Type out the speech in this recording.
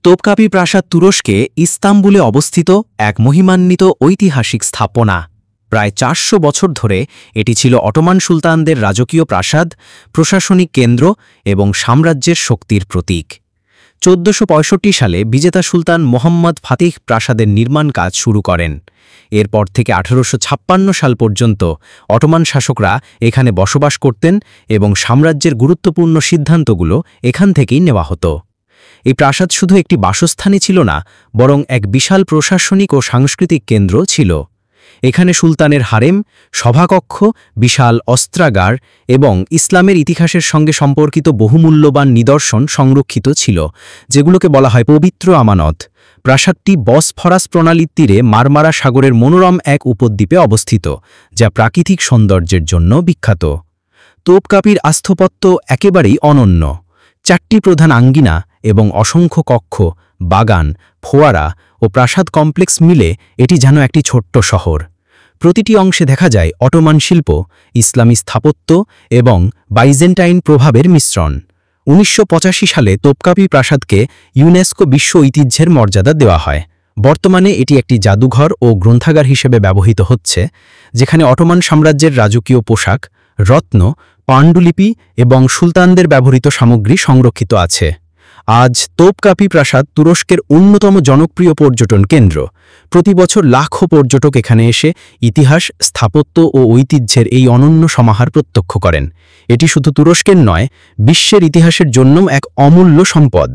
Topkapi প্রাসাদ তুরস্কে ইস্তাম্বুলে অবস্থিত এক মহিমান্বিত ঐতিহাসিক স্থাপনা। প্রায় ৪০০ বছর ধরে এটি ছিল অটোমান সুলতানদের রাজকীয় প্রাসাদ, প্রশাসনিক কেন্দ্র এবং সাম্রাজ্যের শক্তির প্রতীক। ১৪৬৫ সালে বিজেতা সুলতান মোহাম্মদ ফাতিহ প্রাসাদের নির্মাণ কাজ শুরু করেন। এরপর থেকে ১৮৫৬ সাল পর্যন্ত অটোমান শাসকরা এখানে বসবাস করতেন এবং সাম্রাজ্যের গুরুত্বপূর্ণ সিদ্ধান্তগুলো এখান থেকেই নেওয়া হতো। এই প্রাসাদ শুধু একটি বাসস্থানই ছিল না, বরং এক বিশাল প্রশাসনিক ও সাংস্কৃতিক কেন্দ্র ছিল। এখানে সুলতানের হারেম, সভাকক্ষ, বিশাল অস্ত্রাগার এবং ইসলামের ইতিহাসের সঙ্গে সম্পর্কিত বহুমূল্যবান নিদর্শন সংরক্ষিত ছিল, যেগুলোকে বলা হয় পবিত্র আমানত। প্রাসাদটি বসফরাস প্রণালীর তীরে মারমারা সাগরের মনোরম এক উপদ্বীপে অবস্থিত, যা প্রাকৃতিক সৌন্দর্যের জন্য বিখ্যাত। তোপকাপির আস্থাপত্য একেবারেই অনন্য। ৪টি প্রধান আঙ্গিনা এবং অসংখ্য কক্ষ, বাগান, ফোয়ারা ও প্রাসাদ কমপ্লেক্স মিলে এটি যেন একটি ছোট্ট শহর। প্রতিটি অংশে দেখা যায় অটোমান শিল্প, ইসলামী স্থাপত্য এবং বাইজেন্টাইন প্রভাবের মিশ্রণ। ১৯৮৫ সালে তোপকাপি প্রাসাদকে ইউনেস্কো বিশ্ব ঐতিহ্যের মর্যাদা দেওয়া হয়। বর্তমানে এটি একটি জাদুঘর ও গ্রন্থাগার হিসেবে ব্যবহৃত হচ্ছে, যেখানে অটোমান সাম্রাজ্যের রাজকীয় পোশাক, রত্ন, পাণ্ডুলিপি এবং সুলতানদের ব্যবহৃত সামগ্রী সংরক্ষিত আছে। আজ তোপকাপি প্রাসাদ তুরস্কের অন্যতম জনপ্রিয় পর্যটন কেন্দ্র। প্রতি বছর লাখো পর্যটক এখানে এসে ইতিহাস, স্থাপত্য ও ঐতিহ্যের এই অনন্য সমাহার প্রত্যক্ষ করেন। এটি শুধু তুরস্কের নয়, বিশ্বের ইতিহাসের জন্যও এক অমূল্য সম্পদ।